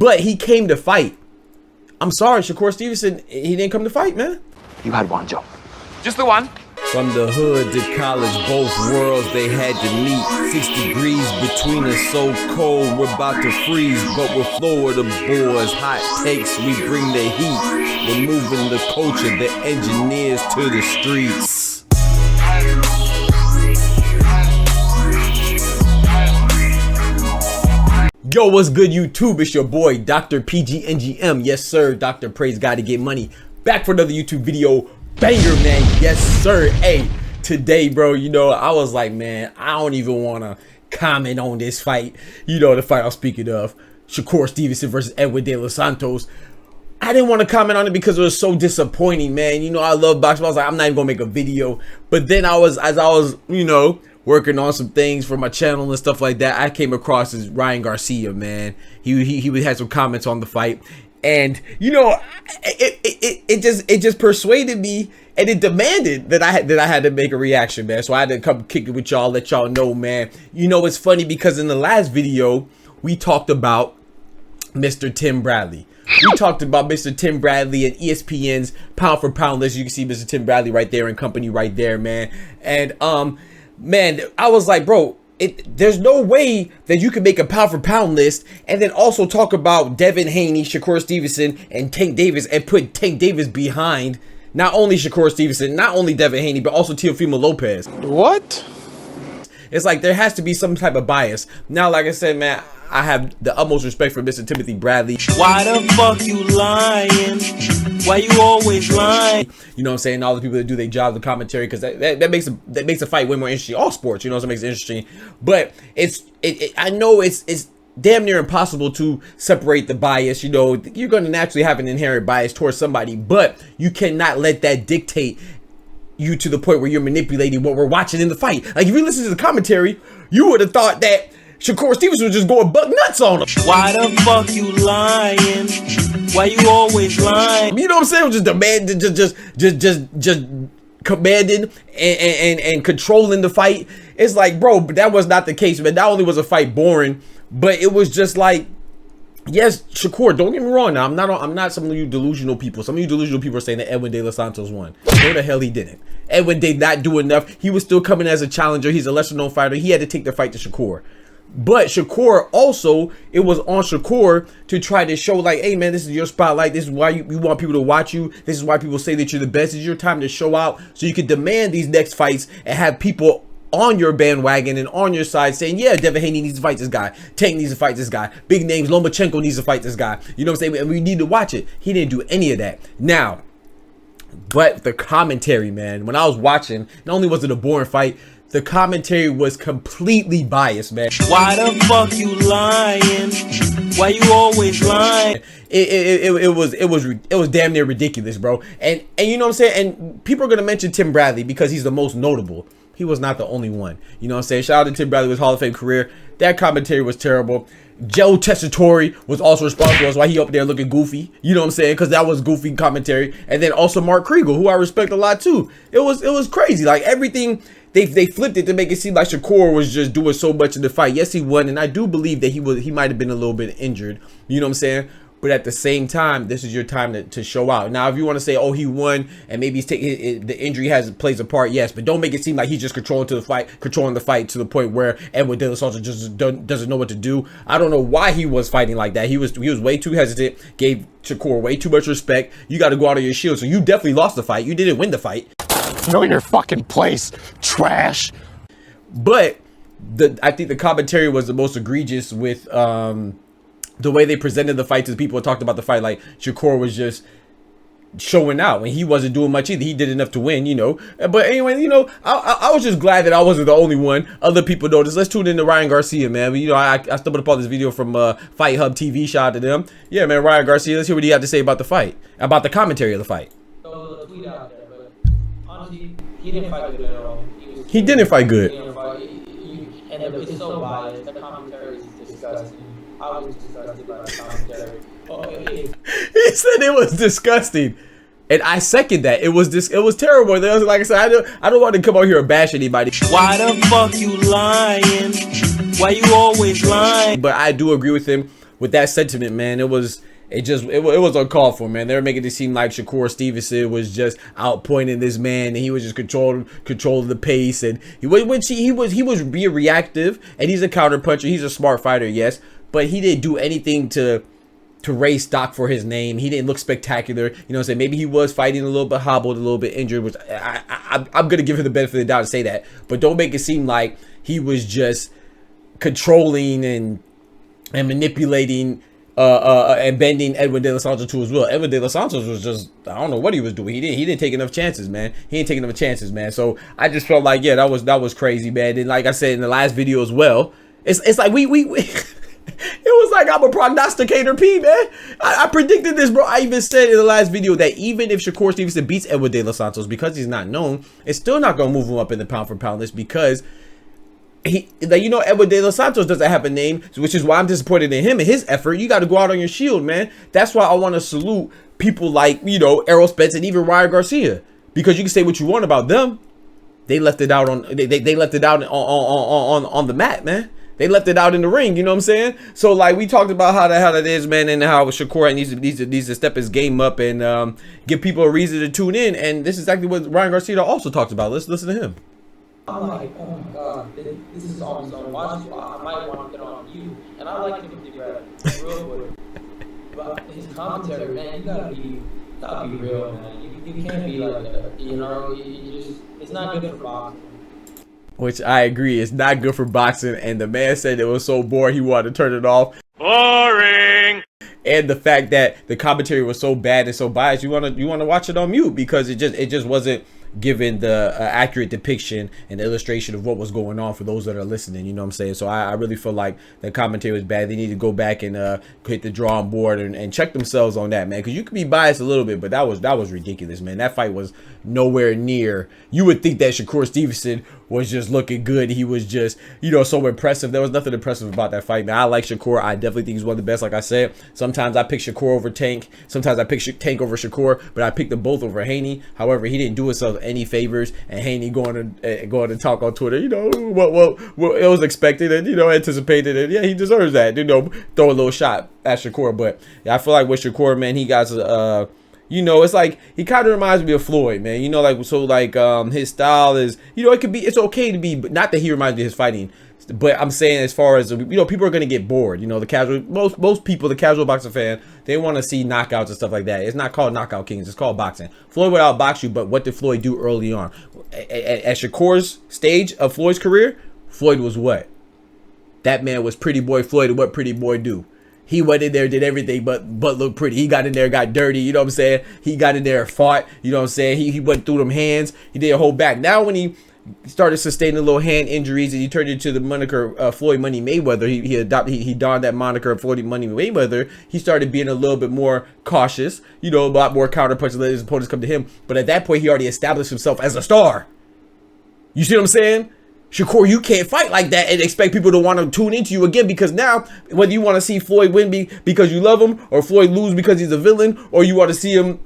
but he came to fight. I'm sorry, Shakur Stevenson, he didn't come to fight, man. You had one job. Just the one. From the hood to college, both worlds they had to meet. 6 degrees between us, so cold, we're about to freeze. But we're Florida boys, hot takes, we bring the heat. We're moving the culture, the engineers to the streets. Yo, what's good, YouTube? It's your boy, drpgngm. Yes, sir, Dr. Praise God to get money. Back for another YouTube video. Banger, man. Yes, sir. Hey, today, bro, you know, I was like, man, I don't even want to comment on this fight. You know, the fight I'm speaking of, Shakur Stevenson versus Edwin De Los Santos. I didn't want to comment on it because it was so disappointing, man. You know, I love boxing. I was like, I'm not even going to make a video. But then as I was, you know, working on some things for my channel and stuff like that, I came across this Ryan Garcia, man. He had some comments on the fight. And you know, it just persuaded me, and it demanded that I had to make a reaction, man. So I had to come kick it with y'all, let y'all know, man. You know, it's funny because in the last video we talked about Mr. Tim Bradley. We talked about Mr. Tim Bradley and ESPN's pound for pound list. You can see Mr. Tim Bradley right there and company right there, man. And man, I was like, bro, there's no way that you can make a pound for pound list and then also talk about Devin Haney, Shakur Stevenson, and Tank Davis, and put Tank Davis behind not only Shakur Stevenson, not only Devin Haney, but also Teofimo Lopez. What? It's like there has to be some type of bias. Now, like I said, man, I have the utmost respect for Mr. Timothy Bradley. Why the fuck you lying? Why you always lying? You know what I'm saying? All the people that do their job, the commentary, because that makes a fight way more interesting. All sports, you know, so it makes it interesting. But I know it's damn near impossible to separate the bias. You know, you're going to naturally have an inherent bias towards somebody, but you cannot let that dictate you to the point where you're manipulating what we're watching in the fight. Like if you listen to the commentary, you would have thought that Shakur Stevenson was just going buck nuts on him. Why the fuck you lying? Why you always lying? You know what I'm saying? Just demanding, just commanding and controlling the fight. It's like, bro, but that was not the case, man. Not only was the fight boring, but it was just like, yes, Shakur, don't get me wrong. Now, I'm not some of you delusional people. Some of you delusional people are saying that Edwin De Los Santos won. No, the hell he didn't. Edwin did not do enough. He was still coming as a challenger. He's a lesser known fighter. He had to take the fight to Shakur. But Shakur also, it was on Shakur to try to show like, hey man, this is your spotlight. This is why you want people to watch you. This is why people say that you're the best. It's your time to show out so you can demand these next fights and have people on your bandwagon and on your side saying, yeah, Devin Haney needs to fight this guy. Tank needs to fight this guy. Big names, Lomachenko needs to fight this guy. You know what I'm saying? And we need to watch it. He didn't do any of that. Now, but the commentary, man, when I was watching, not only was it a boring fight, the commentary was completely biased, man. Why the fuck you lying? Why you always lying? It was damn near ridiculous, bro. And you know what I'm saying? And people are gonna mention Tim Bradley because he's the most notable. He was not the only one. You know what I'm saying? Shout out to Tim Bradley with his Hall of Fame career. That commentary was terrible. Joe Tessitore was also responsible. That's why he up there looking goofy. You know what I'm saying? Because that was goofy commentary. And then also Mark Kriegel, who I respect a lot too. It was crazy. Like everything. They flipped it to make it seem like Shakur was just doing so much in the fight. Yes, he won, and I do believe that he might have been a little bit injured. You know what I'm saying? But at the same time, this is your time to show out. Now, if you want to say, oh, he won, and maybe he's the injury plays a part, yes, but don't make it seem like he's just controlling the fight to the point where Edwin De Los Santos just doesn't know what to do. I don't know why he was fighting like that. He was way too hesitant, gave Shakur way too much respect. You got to go out on your shield, so you definitely lost the fight. You didn't win the fight. Know your fucking place, trash. But I think the commentary was the most egregious with the way they presented the fight to the people who talked about the fight. Like Shakur was just showing out and he wasn't doing much either. He did enough to win, you know. But anyway, you know, I was just glad that I wasn't the only one. Other people noticed. Let's tune in to Ryan Garcia, man. But, you know, I stumbled upon this video from Fight Hub TV. Shout out to them. Yeah, man, Ryan Garcia. Let's hear what he had to say about the fight, about the commentary of the fight. So tweet out there, but honestly, he didn't fight good at all. He didn't fight good. And it's so biased. The commentary is disgusting. I was disgusted by the commentary. He said it was disgusting, and I second that. It was terrible. Like I said, I don't want to come out here and bash anybody. Why the fuck you lying? Why you always lying? But I do agree with him with that sentiment, man, it was uncalled for, man. They were making it seem like Shakur Stevenson was just outpointing this man, and he was just controlling the pace, and he was being reactive, and he's a counter puncher. He's a smart fighter, yes, but he didn't do anything to raise stock for his name. He didn't look spectacular. You know what I'm saying? Maybe he was fighting a little bit hobbled, a little bit injured, which I'm going to give him the benefit of the doubt to say that. But don't make it seem like he was just controlling and manipulating and bending Edwin De Los Santos to his will. Edwin De Los Santos was just, I don't know what he was doing. He didn't take enough chances, man. He ain't taking enough chances, man. So I just felt like, yeah, that was crazy, man. And like I said in the last video as well, it's like we it was like I'm a prognosticator, P, man. I predicted this, bro. I even said in the last video that even if Shakur Stevenson beats Edwin De Los Santos, because he's not known, it's still not going to move him up in the pound for pound list, because Edwin De Los Santos doesn't have a name, which is why I'm disappointed in him and his effort. You got to go out on your shield, man. That's why I want to salute people like, Errol Spence and even Ryan Garcia, because you can say what you want about them. They left it out on they left it out on the mat, man. They left it out in the ring, you know what I'm saying? So like we talked about how that is, man, and how Shakur needs to step his game up and give people a reason to tune in. And this is exactly what Ryan Garcia also talked about. Let's listen to him. I'm like, oh my God, this is always on watch. I might want to get on you, and I like him to be real quick. But his commentary, man, you gotta be real, man. You can't be like that, it's not good for boxing. Which I agree, it's not good for boxing, and the man said it was so boring he wanted to turn it off. Boring. And the fact that the commentary was so bad and so biased, you wanna watch it on mute, because it just wasn't giving the accurate depiction and illustration of what was going on for those that are listening, you know what I'm saying? So I really feel like the commentary was bad. They need to go back and hit the drawing board and check themselves on that, man, because you could be biased a little bit, but that was ridiculous, man. That fight was nowhere near. You would think that Shakur Stevenson was just looking good. He was just, so impressive. There was nothing impressive about that fight, man. I like Shakur. I definitely think he's one of the best. Like I said, sometimes I pick Shakur over Tank. Sometimes I pick Tank over Shakur, but I picked them both over Haney. However, he didn't do himself any favors, and Haney going to talk on Twitter, what it was expected and anticipated, and yeah, he deserves that, throw a little shot at Shakur. But yeah, I feel like with Shakur, man, he got it's like he kind of reminds me of Floyd, man. His style is, it's okay to be, but not that he reminds me of his fighting, but I'm saying as far as people are gonna get bored. The casual, most people, the casual boxing fan, they want to see knockouts and stuff like that. It's not called Knockout Kings, it's called boxing. Floyd would outbox you, but what did Floyd do early on? At Shakur's stage of Floyd's career, Floyd was what? That man was Pretty Boy Floyd, and what Pretty Boy do? He went in there, did everything but look pretty. He got in there, got dirty, you know what I'm saying? He got in there, fought, you know what I'm saying? He went through them hands. He didn't hold back. Now when he started sustaining little hand injuries and he turned into the moniker Floyd Money Mayweather, he donned that moniker of Floyd Money Mayweather. He started being a little bit more cautious, a lot more counter punches, let his opponents come to him. But at that point, he already established himself as a star. You see what I'm saying? Shakur, you can't fight like that and expect people to want to tune into you again, because now, whether you want to see Floyd win because you love him, or Floyd lose because he's a villain, or you want to see him,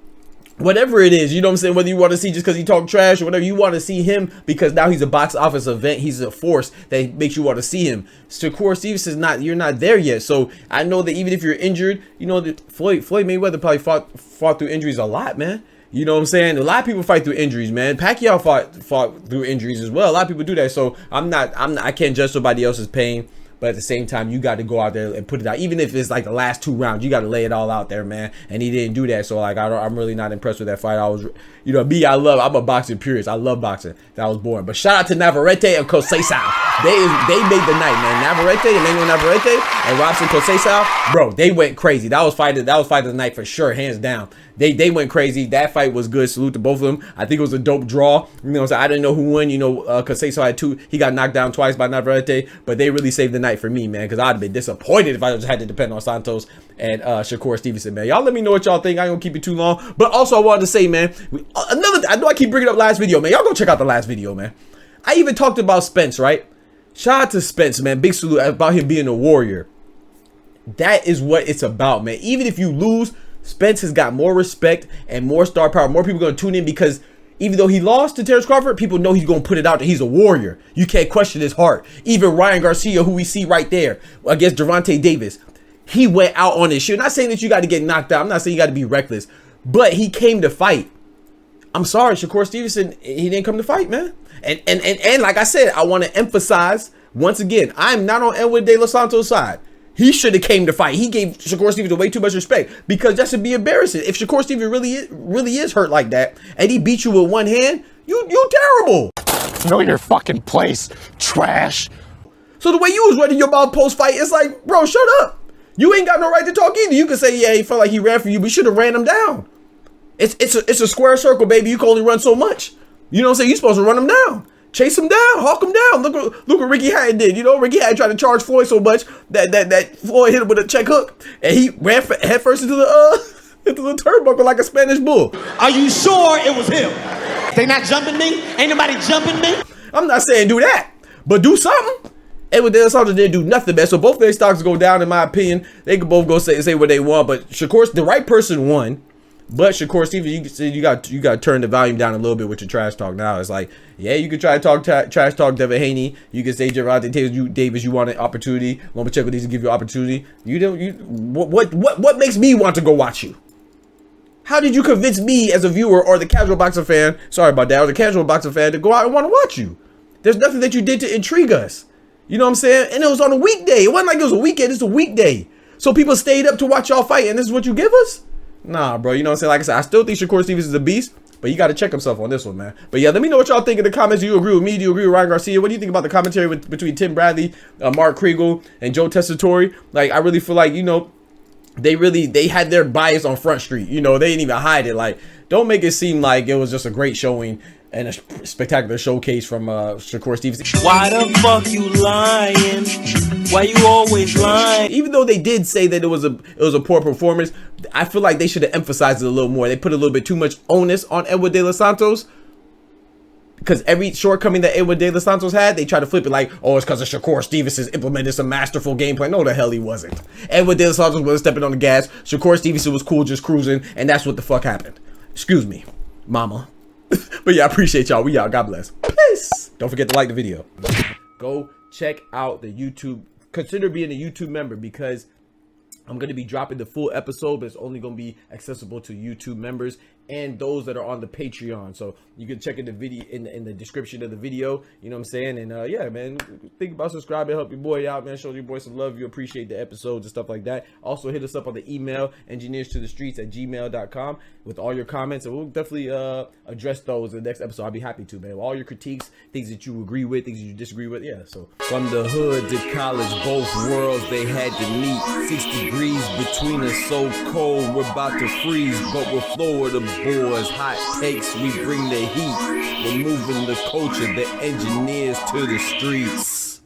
whatever it is, you know what I'm saying, whether you want to see just because he talked trash or whatever, you want to see him because now he's a box office event, he's a force that makes you want to see him. Shakur Stevenson, you're not there yet. So I know that even if you're injured, that Floyd Mayweather probably fought through injuries a lot, man. You know what I'm saying? A lot of people fight through injuries, man. Pacquiao fought through injuries as well. A lot of people do that. So I can't judge somebody else's pain. But at the same time, you got to go out there and put it out. Even if it's like the last 2 rounds, you got to lay it all out there, man. And he didn't do that. So like, I'm really not impressed with that fight. I'm a boxing purist. I love boxing. That was boring. But shout out to Navarrete and Conceição. They made the night, man. Navarrete, Emmanuel Navarrete, and Robson Conceição, bro, they went crazy. That was fight of the night for sure, hands down. They went crazy. That fight was good. Salute to both of them. I think it was a dope draw. So I didn't know who won. Conceição had 2. He got knocked down twice by Navarrete, but they really saved the night for me, man, because I'd have been disappointed if I just had to depend on Santos and Shakur Stevenson, man. Y'all let me know what y'all think. I ain't gonna keep it too long. But also I wanted to say, man, I know I keep bringing up last video, man. Y'all go check out the last video, man. I even talked about Spence, right? Shout out to Spence, man. Big salute about him being a warrior. That is what it's about, man. Even if you lose, Spence has got more respect and more star power. More people going to tune in because even though he lost to Terrence Crawford, people know he's going to put it out that he's a warrior. You can't question his heart. Even Ryan Garcia, who we see right there against Gervonta Davis, he went out on his shit. I'm not saying that you got to get knocked out. I'm not saying you got to be reckless, but he came to fight. I'm sorry, Shakur Stevenson, he didn't come to fight, man. And like I said, I want to emphasize once again, I'm not on Edwin De Los Santos' side. He should have came to fight. He gave Shakur Stevenson way too much respect because that should be embarrassing. If Shakur Stevenson really is hurt like that and he beat you with one hand, you terrible. Know your fucking place, trash. So the way you was running your mouth post-fight, it's like, bro, shut up. You ain't got no right to talk either. You can say, yeah, he felt like he ran for you, but you should have ran him down. It's a square circle, baby. You can only run so much. You know what I'm saying? You're supposed to run him down. Chase him down, hawk him down. Look what Ricky Hatton did. You know, Ricky Hatton tried to charge Floyd so much that Floyd hit him with a check hook, and he ran head first into the turnbuckle like a Spanish bull. Are you sure it was him? They not jumping me? Ain't nobody jumping me? I'm not saying do that, but do something. Edwin De Los Santos didn't do nothing, man. So both their stocks go down, in my opinion. They could both go say what they want, but Shakur, the right person won. But Shakur Stevenson, you got to turn the volume down a little bit with your trash talk. Now it's like, yeah, you can try to talk trash talk Devin Haney. You can say Gervonta Davis, you want an opportunity. Lomachenko needs to give you an opportunity. What makes me want to go watch you? How did you convince me as a viewer or the casual boxer fan? Sorry about that, or the casual boxer fan to go out and want to watch you? There's nothing that you did to intrigue us. You know what I'm saying? And it was on a weekday. It wasn't like it was a weekend. It's a weekday. So people stayed up to watch y'all fight, and this is what you give us? Nah, bro, you know what I'm saying? Like I said, I still think Shakur Stevenson is a beast, but you got to check himself on this one, man. But yeah, let me know what y'all think in the comments. Do you agree with me? Do you agree with Ryan Garcia? What do you think about the commentary between Tim Bradley, Mark Kriegel, and Joe Tessitore? Like, I really feel like, you know, they had their bias on Front Street. You know, they didn't even hide it. Like, don't make it seem like it was just a great showing and a spectacular showcase from Shakur Stevenson. Why the fuck you lying? Why you always lying? Even though they did say that it was a poor performance, I feel like they should have emphasized it a little more. They put a little bit too much onus on Edwin De Los Santos, because every shortcoming that Edwin De Los Santos had, they try to flip it like, oh, it's because of Shakur Stevenson's implemented some masterful game plan. No, the hell he wasn't. Edwin De Los Santos was stepping on the gas. Shakur Stevenson was cool, just cruising, and that's what the fuck happened. Excuse me, mama. But yeah, I appreciate y'all. We out. God bless. Peace. Don't forget to like the video. Go check out the YouTube. Consider being a YouTube member, because I'm going to be dropping the full episode, but it's only going to be accessible to YouTube members and those that are on the Patreon. So you can check in the video in the description of the video. You know what I'm saying? And yeah, man, think about subscribing, help your boy out, man. Show your boy some love. You appreciate the episodes and stuff like that. Also hit us up on the email engineearstothestreetz@gmail.com with all your comments, and we'll definitely address those in the next episode. I'll be happy to, man. With all your critiques, things that you agree with, things that you disagree with. Yeah, so from the hood to college, both worlds they had to meet. 6 degrees between us, so cold we're about to freeze, but we're Florida boys, hot takes, we bring the heat. We're moving the culture, the engineers to the streets.